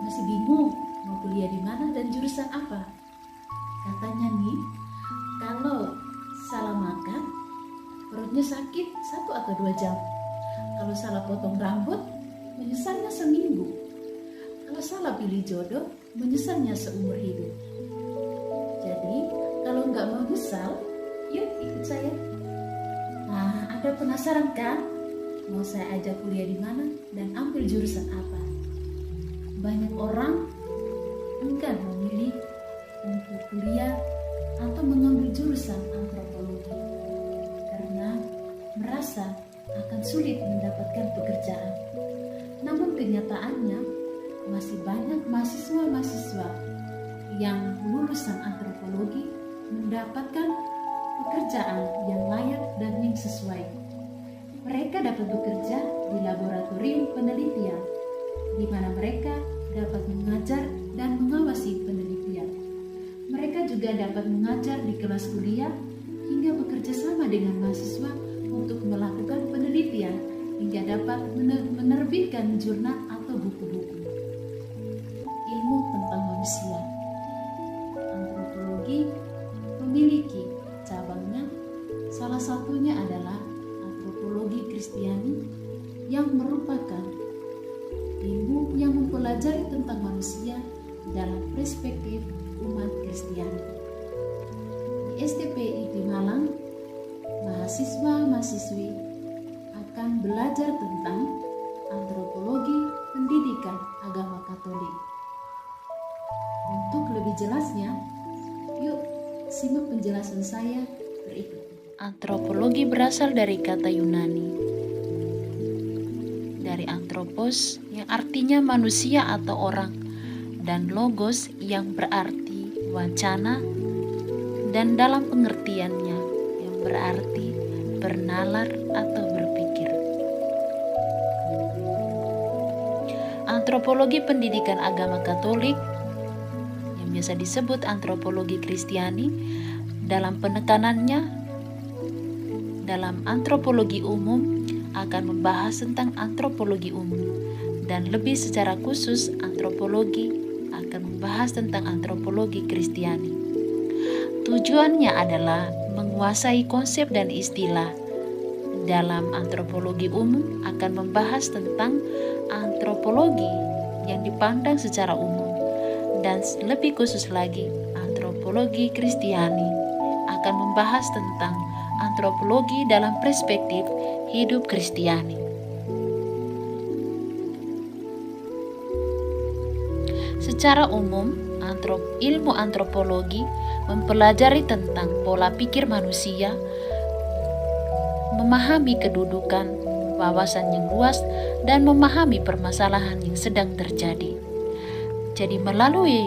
masih bingung mau kuliah di mana dan jurusan apa. Katanya nih, kalau salah makan, perutnya sakit 1 atau 2 jam. Kalau salah potong rambut, menyesalnya seminggu. Kalau salah pilih jodoh, menyesalnya seumur hidup. Jadi, kalau nggak mau nyesal, yuk ikut saya. Nah, Anda penasaran kan? Mau saya ajak kuliah di mana dan ambil jurusan apa? Banyak orang enggan memilih untuk kuliah atau mengambil jurusan antropologi karena merasa akan sulit mendapatkan pekerjaan. Namun kenyataannya masih banyak mahasiswa-mahasiswa yang lulusan antropologi mendapatkan pekerjaan yang layak dan yang sesuai. Mereka dapat bekerja di laboratorium penelitian, di mana mereka dapat mengajar dan mengawasi penelitian. Mereka juga dapat mengajar di kelas kuliah hingga bekerja sama dengan mahasiswa untuk melakukan penelitian hingga dapat menerbitkan jurnal atau buku-buku. Ilmu tentang manusia. Antropologi memiliki cabangnya, salah satunya adalah antropologi Kristiani yang merupakan ilmu yang mempelajari tentang manusia dalam perspektif umat Kristiani. Di STPI di Malang, mahasiswa-mahasiswi akan belajar tentang antropologi pendidikan agama Katolik. Untuk lebih jelasnya, yuk simak penjelasan saya berikut. Antropologi berasal dari kata Yunani, dari anthropos yang artinya manusia atau orang, dan logos yang berarti wacana, dan dalam pengertiannya yang berarti bernalar atau berpikir. Antropologi pendidikan agama Katolik yang biasa disebut antropologi Kristiani dalam penekanannya dalam antropologi umum akan membahas tentang antropologi umum, dan lebih secara khusus antropologi akan membahas tentang antropologi Kristiani. Tujuannya adalah menguasai konsep dan istilah. Dalam antropologi umum akan membahas tentang antropologi yang dipandang secara umum, dan lebih khusus lagi antropologi Kristiani akan membahas tentang antropologi dalam perspektif hidup Kristiani. Secara umum, ilmu antropologi mempelajari tentang pola pikir manusia, memahami kedudukan, wawasan yang luas, dan memahami permasalahan yang sedang terjadi. Jadi melalui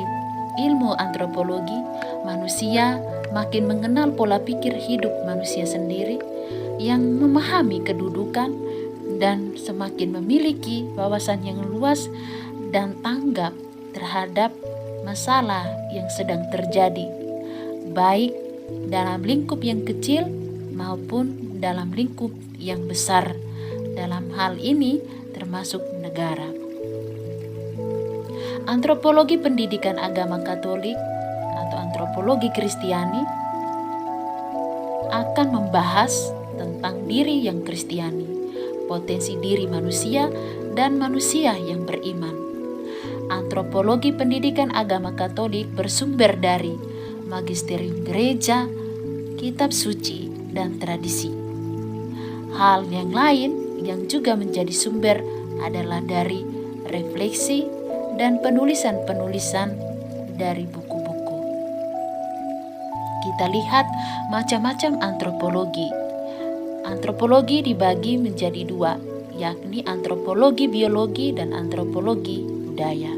ilmu antropologi, manusia makin mengenal pola pikir hidup manusia sendiri yang memahami kedudukan dan semakin memiliki wawasan yang luas dan tanggap terhadap masalah yang sedang terjadi, baik dalam lingkup yang kecil maupun dalam lingkup yang besar. Dalam hal ini termasuk negara. Antropologi pendidikan agama Katolik atau antropologi Kristiani akan membahas tentang diri yang Kristiani, potensi diri manusia, dan manusia yang beriman. Antropologi pendidikan agama Katolik bersumber dari magisterium gereja, kitab suci, dan tradisi. Hal yang lain yang juga menjadi sumber adalah dari refleksi dan penulisan-penulisan dari buku-buku. Kita lihat macam-macam antropologi. Antropologi dibagi menjadi 2, yakni antropologi biologi dan antropologi budaya.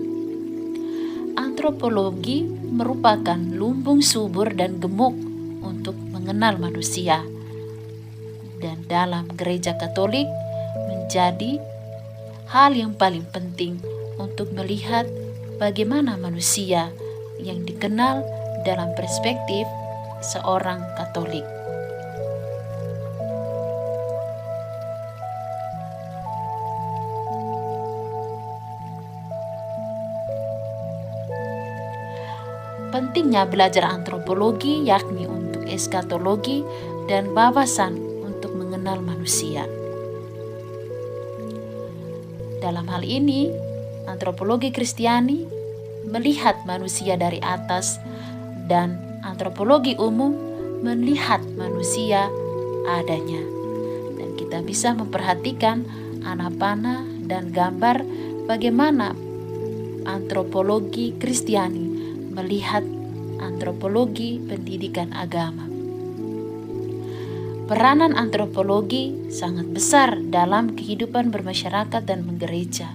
Antropologi merupakan lumbung subur dan gemuk untuk mengenal manusia, dan dalam gereja Katolik menjadi hal yang paling penting untuk melihat bagaimana manusia yang dikenal dalam perspektif seorang Katolik. pentingnya belajar antropologi yakni untuk eskatologi dan wawasan untuk mengenal manusia. Dalam hal ini, antropologi Kristiani melihat manusia dari atas dan antropologi umum melihat manusia adanya. Dan kita bisa memperhatikan anak panah dan gambar bagaimana antropologi Kristiani melihat antropologi pendidikan agama. Peranan antropologi sangat besar dalam kehidupan bermasyarakat dan menggereja.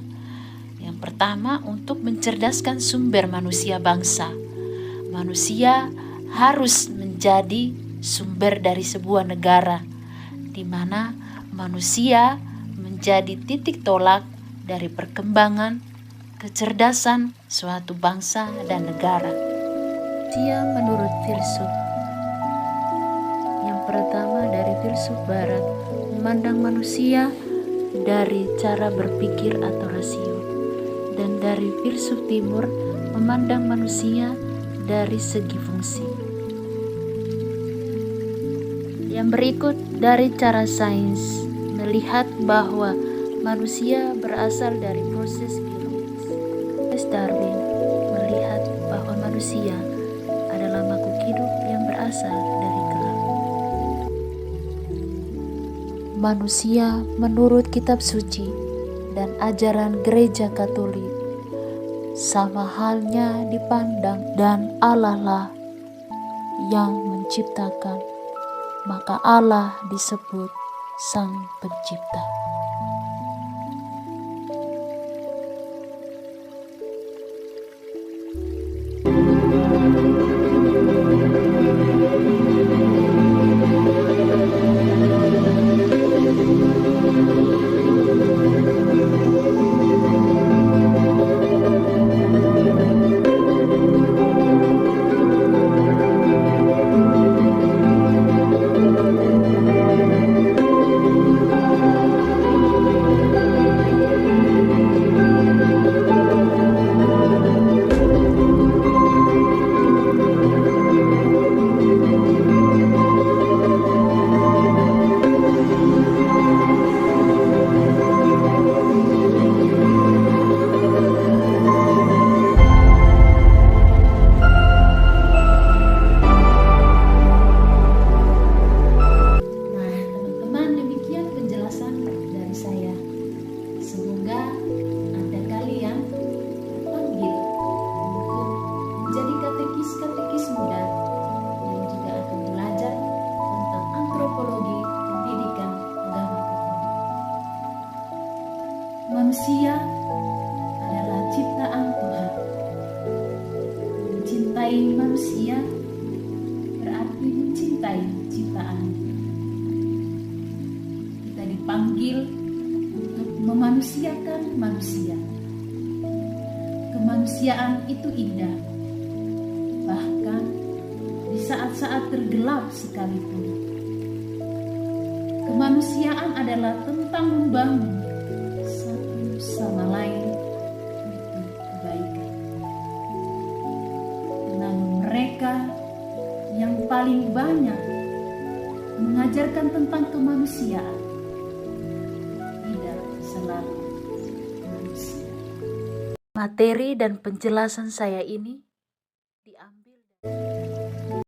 Yang pertama, untuk mencerdaskan sumber manusia bangsa. Manusia harus menjadi sumber dari sebuah negara, di mana manusia menjadi titik tolak dari perkembangan kecerdasan suatu bangsa dan negara. Dia menurut filsuf. Yang pertama dari filsuf barat memandang manusia dari cara berpikir atau rasio, dan dari filsuf timur memandang manusia dari segi fungsi. Yang berikut dari cara sains melihat bahwa manusia berasal dari proses biologis. Darwin melihat bahwa manusia adalah makhluk hidup yang berasal dari kelam. Manusia menurut kitab suci dan ajaran gereja Katolik sama halnya dipandang dan Allah lah yang menciptakan, maka Allah disebut Sang Pencipta. Manusia adalah ciptaan Tuhan. Mencintai manusia berarti mencintai ciptaan. Kita dipanggil untuk memanusiakan manusia. Kemanusiaan itu indah, bahkan di saat-saat tergelap sekalipun. Kemanusiaan adalah tentang membangun satu sama lain untuk kebaikan. Namun mereka yang paling banyak mengajarkan tentang kemanusiaan tidak selalu manusia. Materi dan penjelasan saya ini diambil dari